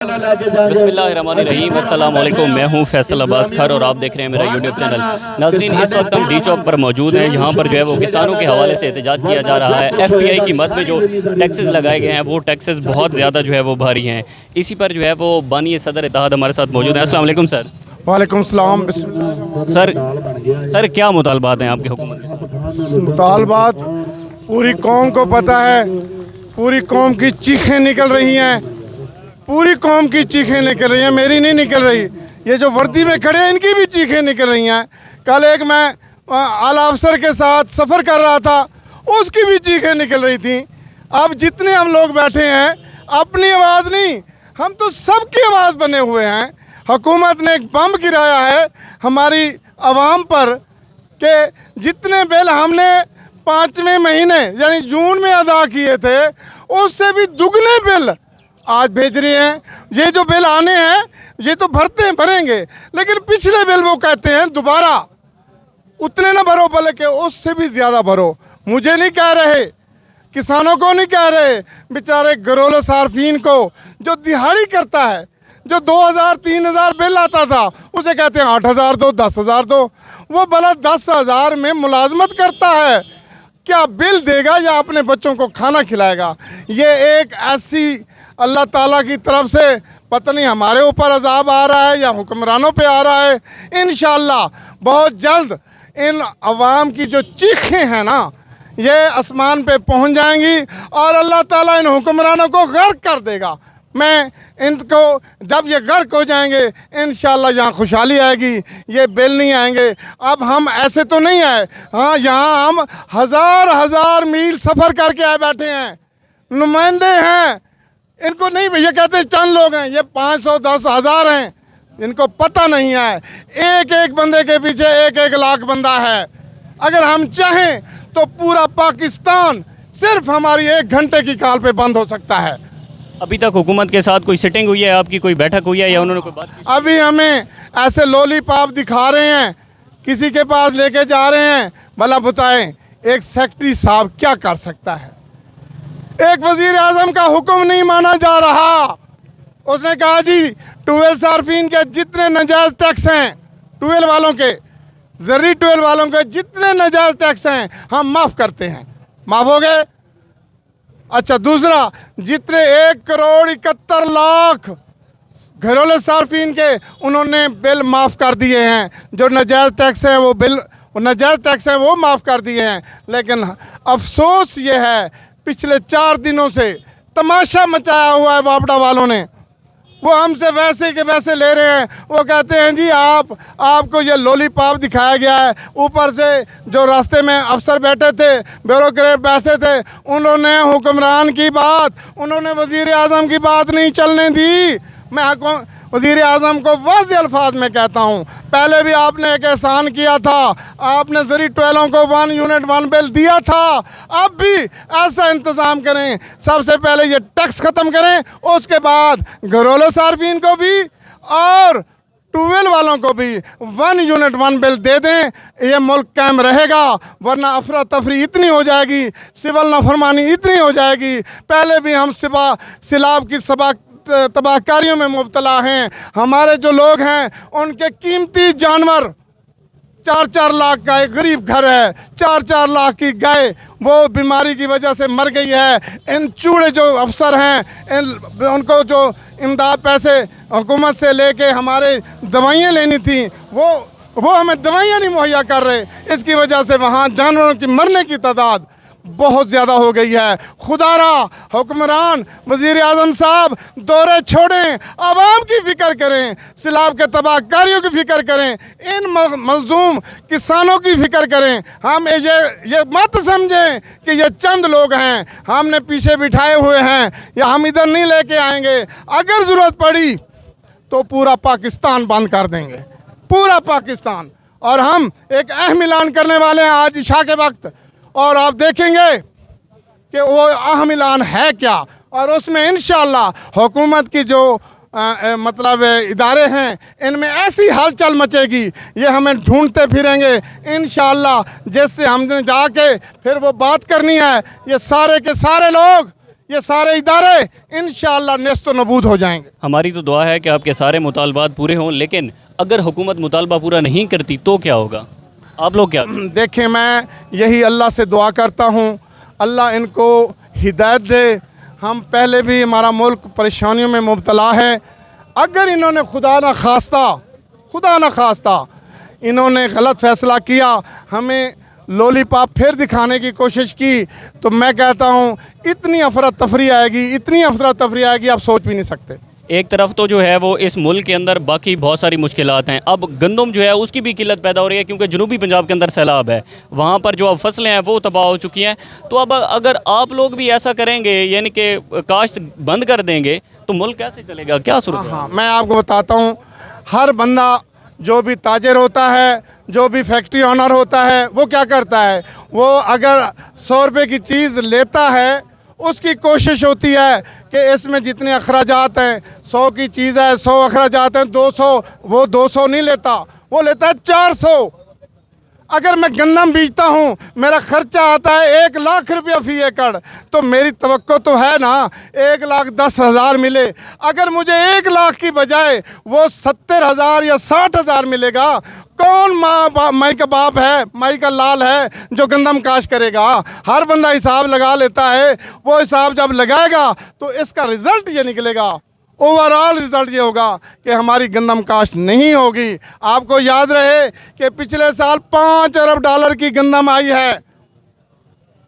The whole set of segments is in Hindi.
बिस्मिल्लाहिर्रहमानिर्रहीम अस्सलाम वालेकुम। मैं हूं फैसल अब्बास खर और आप देख रहे हैं मेरा यूट्यूब चैनल। नाज़रीन, इस वक्त हम डी चौक पर मौजूद हैं। यहाँ पर जो है वो किसानों के हवाले से एहतजाज किया जा रहा है। FBI की मद में जो टैक्सेस लगाए गए हैं वो टैक्सेस बहुत ज़्यादा जो है वो भारी हैं। इसी पर जो है वो बानी सदर इत्तेहाद हमारे साथ मौजूद हैं। अस्सलाम वालेकुम सर। वालेकुम सलाम। सर क्या मुतालबात हैं आपके हुकूमत के? मुतालबात पूरी कौम को पता है, पूरी कौम की चीखें निकल रही हैं, पूरी कौम की चीखें निकल रही हैं, मेरी नहीं निकल रही। ये जो वर्दी में खड़े हैं इनकी भी चीखें निकल रही हैं। कल एक मैं आला अफसर के साथ सफ़र कर रहा था, उसकी भी चीखें निकल रही थी। अब जितने हम लोग बैठे हैं अपनी आवाज़ नहीं, हम तो सबकी आवाज़ बने हुए हैं। हुकूमत ने एक बम गिराया है हमारी आवाम पर कि जितने बिल हमने 5वें महीने यानी जून में अदा किए थे उससे भी दुगने बिल आज भेज रहे हैं। ये जो बिल आने हैं ये तो भरेंगे, लेकिन पिछले बिल वो कहते हैं दोबारा उतने ना भरो बल्कि उससे भी ज़्यादा भरो। मुझे नहीं कह रहे, किसानों को नहीं कह रहे, बेचारे घरेलू सार्फिन को जो दिहाड़ी करता है, जो 2000-3000 बिल आता था उसे कहते हैं 8000 दो, 10,000 दो। वो भला 10,000 में मुलाजमत करता है, क्या बिल देगा या अपने बच्चों को खाना खिलाएगा? ये एक ऐसी अल्लाह ताला की तरफ से पता नहीं हमारे ऊपर अजाब आ रहा है या हुक्मरानों पे आ रहा है। इंशाअल्लाह बहुत जल्द इन अवाम की जो चीखें हैं ना ये आसमान पे पहुंच जाएंगी और अल्लाह ताला इन हुक्मरानों को गर्क कर देगा। मैं इनको जब ये गर्क हो जाएंगे इंशाअल्लाह यहाँ खुशहाली आएगी, ये बिल नहीं आएंगे। अब हम ऐसे तो नहीं आए, हाँ यहाँ हम हज़ार मील सफ़र करके आए बैठे हैं, नुमाइंदे हैं। इनको नहीं, ये कहते हैं चंद लोग हैं, ये 510,000 हैं। इनको पता नहीं है एक एक बंदे के पीछे 1-1 लाख बंदा है। अगर हम चाहें तो पूरा पाकिस्तान सिर्फ हमारी 1 घंटे की कॉल पे बंद हो सकता है। अभी तक हुकूमत के साथ कोई सिटिंग हुई है, आपकी कोई बैठक हुई है या उन्होंने कोई बात की? अभी हमें ऐसे लॉलीपॉप दिखा रहे हैं, किसी के पास लेके जा रहे हैं। भला बताएं एक सेक्रेटरी साहब क्या कर सकता है? एक वजीर आजम का हुक्म नहीं माना जा रहा। उसने कहा जी ट्यूबवेल सार्फिन के जितने नाजायज़ टैक्स हैं, ट्यूबवेल वालों के, ज़रूरी ट्यूबवेल वालों के जितने नाजायज़ टैक्स हैं हम माफ़ करते हैं। माफ़ हो गए? अच्छा, दूसरा जितने 1,71,00,000 घरेलू सार्फिन के उन्होंने बिल माफ़ कर दिए हैं। जो नाजायज़ टैक्स है वो बिल नाजायज़ टैक्स है वो माफ़ कर दिए हैं। लेकिन अफसोस ये है पिछले 4 दिनों से तमाशा मचाया हुआ है वापडा वालों ने। वो हमसे वैसे के वैसे ले रहे हैं। वो कहते हैं जी आपको ये लॉलीपॉप दिखाया गया है। ऊपर से जो रास्ते में अफसर बैठे थे, ब्यूरोक्रेट बैठे थे, उन्होंने हुक्मरान की बात, उन्होंने वज़ीर आज़म की बात नहीं चलने दी। मैं वज़ीर आज़म को वाज़ेह अल्फाज में कहता हूँ, पहले भी आपने एक एहसान किया था, आपने ज़रूरी ट्वेलों को 1 यूनिट 1 बिल दिया था। अब भी ऐसा इंतज़ाम करें, सबसे पहले ये टैक्स ख़त्म करें, उसके बाद घरेलू सार्फिन को भी और ट्यूबवेल वालों को भी 1 यूनिट 1 बिल दे दें। ये मुल्क कायम रहेगा, वरना अफरा तफरी इतनी हो जाएगी, सिविल नाफरमानी इतनी हो जाएगी। पहले भी हम सिलाब की तबाहकारियों में मुब्तला हैं। हमारे जो लोग हैं उनके कीमती जानवर, 4-4 लाख का एक गरीब घर है, 4-4 लाख की गाय वो बीमारी की वजह से मर गई है। इन चूड़े जो अफसर हैं उनको जो इमदाद पैसे हुकूमत से लेके हमारे दवाइयाँ लेनी थी वो हमें दवाइयाँ नहीं मुहैया कर रहे। इसकी वजह से वहाँ जानवरों की मरने की तादाद बहुत ज़्यादा हो गई है। खुदारा हुक्मरान वज़ीर आज़म साहब दौरे छोड़ें, आवाम की फ़िक्र करें, सिलाब के तबाहकारियों की फ़िक्र करें, इन मज़लूम किसानों की फ़िक्र करें। हम ये मत समझें कि ये चंद लोग हैं हमने पीछे बिठाए हुए हैं या हम इधर नहीं लेके आएंगे। अगर ज़रूरत पड़ी तो पूरा पाकिस्तान बंद कर देंगे, पूरा पाकिस्तान। और हम एक अहम ऐलान करने वाले हैं आज इशा के वक्त, और आप देखेंगे कि वो अहम ऐलान है क्या। और उसमें इंशाअल्लाह हुकूमत की जो मतलब इदारे हैं इनमें ऐसी हलचल मचेगी, ये हमें ढूंढते फिरेंगे इंशाअल्लाह। जिससे हमने जाके फिर वो बात करनी है, ये सारे के सारे लोग ये सारे इदारे इंशाअल्लाह नेस्त नबूद हो जाएंगे। हमारी तो दुआ है कि आपके सारे मुतालबात पूरे हों, लेकिन अगर हुकूमत मुतालबा पूरा नहीं करती तो क्या होगा? आप लोग क्या करें? देखें, मैं यही अल्लाह से दुआ करता हूँ, अल्लाह इनको हिदायत दे। हम पहले भी, हमारा मुल्क परेशानियों में मुब्तला है। अगर इन्होंने खुदा न खास्ता इन्होंने गलत फ़ैसला किया, हमें लॉलीपॉप फिर दिखाने की कोशिश की, तो मैं कहता हूँ इतनी अफरा तफरी आएगी आप सोच भी नहीं सकते। एक तरफ तो जो है वो इस मुल्क के अंदर बाकी बहुत सारी मुश्किलात हैं। अब गंदम जो है उसकी भी किल्लत पैदा हो रही है, क्योंकि जनूबी पंजाब के अंदर सैलाब है, वहाँ पर जो अब फसलें हैं वो तबाह हो चुकी हैं। तो अब अगर आप लोग भी ऐसा करेंगे, यानी कि काश्त बंद कर देंगे, तो मुल्क कैसे चलेगा? क्या सूरत है? हाँ, मैं आपको बताता हूँ, हर बंदा जो भी ताजिर होता है, जो भी फैक्ट्री ऑनर होता है, वो क्या करता है, वो अगर 100 रुपये की चीज़ लेता है, उसकी कोशिश होती है कि इसमें जितने अखराजात हैं, 100 की चीज़ है, 100 अखराजात हैं, 200, वो 200 नहीं लेता, वो लेता है 400। अगर मैं गंदम बीजता हूँ, मेरा खर्चा आता है 1 लाख रुपया फ़ी एकड़, तो मेरी तवक्को तो है ना 1,10,000 मिले। अगर मुझे 1 लाख की बजाय वो 70,000 या 60,000 मिलेगा, कौन माई का बाप है, माई का लाल है जो गंदम काश करेगा? हर बंदा हिसाब लगा लेता है। वो हिसाब जब लगाएगा तो इसका रिज़ल्ट ये निकलेगा, ओवरऑल रिज़ल्ट ये होगा कि हमारी गंदम काश्त नहीं होगी। आपको याद रहे कि पिछले साल 5 अरब डॉलर की गंदम आई है,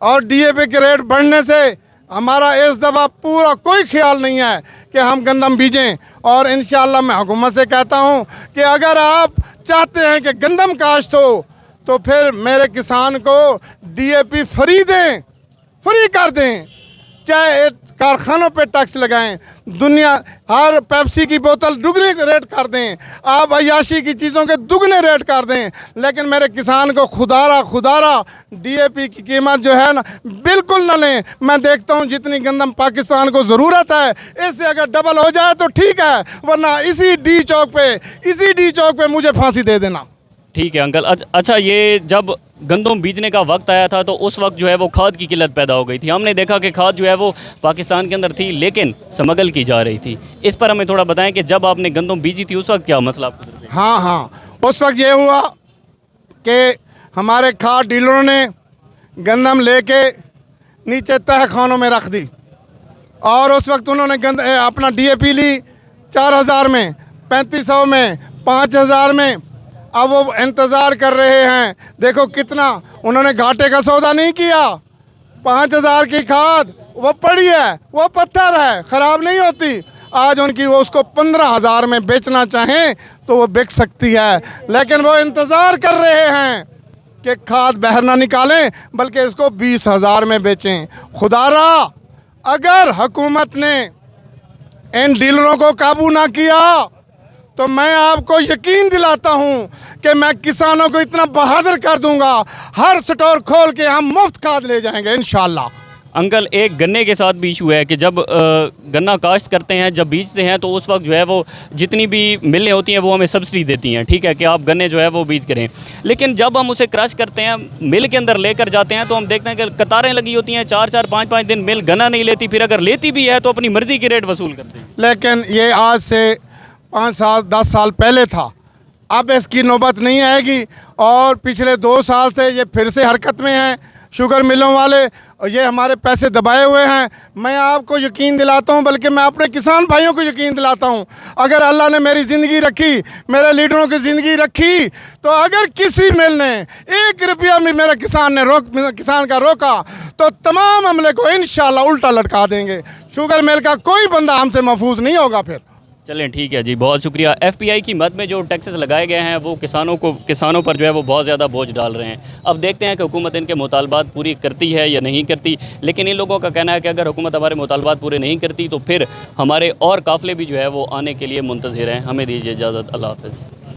और डीएपी के रेट बढ़ने से हमारा इस दफ़ा पूरा कोई ख्याल नहीं है कि हम गंदम बीजें। और इंशाअल्लाह मैं हुकूमत से कहता हूँ कि अगर आप चाहते हैं कि गंदम काश्त हो, तो फिर मेरे किसान को डीएपी फ्री कर दें, चाहे कारखानों पे टैक्स लगाएं, दुनिया हर पेप्सी की बोतल दुगने रेट कर दें, आप अयाशी की चीज़ों के दुगने रेट कर दें, लेकिन मेरे किसान को खुदारा डीएपी की कीमत जो है ना बिल्कुल ना लें। मैं देखता हूँ जितनी गंदम पाकिस्तान को ज़रूरत है, इससे अगर डबल हो जाए तो ठीक है, वरना इसी डी चौक पे मुझे फांसी दे देना। ठीक है अंकल। अच्छा, ये जब गंदम बीजने का वक्त आया था तो उस वक्त जो है वो खाद की किल्लत पैदा हो गई थी। हमने देखा कि खाद जो है वो पाकिस्तान के अंदर थी, लेकिन स्मगल की जा रही थी। इस पर हमें थोड़ा बताएं कि जब आपने गंदम बीजी थी उस वक्त क्या मसला आपको? हाँ, उस वक्त ये हुआ कि हमारे खाद डीलरों ने गंदम लेके नीचे तह खानों में रख दी, और उस वक्त उन्होंने अपना डीएपी ली 4,000 में, 3,500 में, 5,000 में। अब वो इंतज़ार कर रहे हैं, देखो कितना उन्होंने घाटे का सौदा नहीं किया। 5,000 की खाद वो पड़ी है, वो पत्थर है, ख़राब नहीं होती। आज उनकी वो उसको 15,000 में बेचना चाहें तो वो बिक सकती है, लेकिन वो इंतज़ार कर रहे हैं कि खाद बाहर ना निकालें, बल्कि इसको 20,000 में बेचें। खुदारा, अगर हुकूमत ने इन डीलरों को काबू ना किया तो मैं आपको यकीन दिलाता हूं कि मैं किसानों को इतना बहादुर कर दूंगा, हर स्टोर खोल के हम मुफ्त खाद ले जाएंगे इंशाल्लाह। अंकल, एक गन्ने के साथ भी इशू है कि जब गन्ना काश्त करते हैं, जब बीजते हैं, तो उस वक्त जो है वो जितनी भी मिलें होती हैं वो हमें सब्सिडी देती हैं, ठीक है, कि आप गन्ने जो है वो बीज करें। लेकिन जब हम उसे क्रश करते हैं, मिल के अंदर लेकर जाते हैं, तो हम देखते हैं कि कतारें लगी होती हैं, 4-4, 5-5 दिन मिल गन्ना नहीं लेती, फिर अगर लेती भी है तो अपनी मर्ज़ी की रेट वसूल करते हैं। लेकिन ये आज से 5 साल 10 साल पहले था, अब इसकी नौबत नहीं आएगी। और पिछले 2 साल से ये फिर से हरकत में हैं शुगर मिलों वाले, और ये हमारे पैसे दबाए हुए हैं। मैं आपको यकीन दिलाता हूँ, बल्कि मैं अपने किसान भाइयों को यकीन दिलाता हूँ, अगर अल्लाह ने मेरी ज़िंदगी रखी, मेरे लीडरों की ज़िंदगी रखी, तो अगर किसी मिल ने 1 रुपया भी मेरा किसान का रोका, तो तमाम अमले को इंशाल्लाह उल्टा लटका देंगे। शुगर मिल का कोई बंदा हमसे महफूज नहीं होगा फिर। चलें, ठीक है जी, बहुत शुक्रिया। एफपीआई की मद में जो टैक्सेस लगाए गए हैं वो किसानों पर जो है वो बहुत ज़्यादा बोझ डाल रहे हैं। अब देखते हैं कि हुकूमत इनके मुतालबात पूरी करती है या नहीं करती, लेकिन इन लोगों का कहना है कि अगर हुकूमत हमारे मुतालबात पूरे नहीं करती तो फिर हमारे और काफ़िले भी जो है वो आने के लिए मुंतज़िर हैं। हमें दीजिए इजाज़त, अल्लाह हाफ़िज़।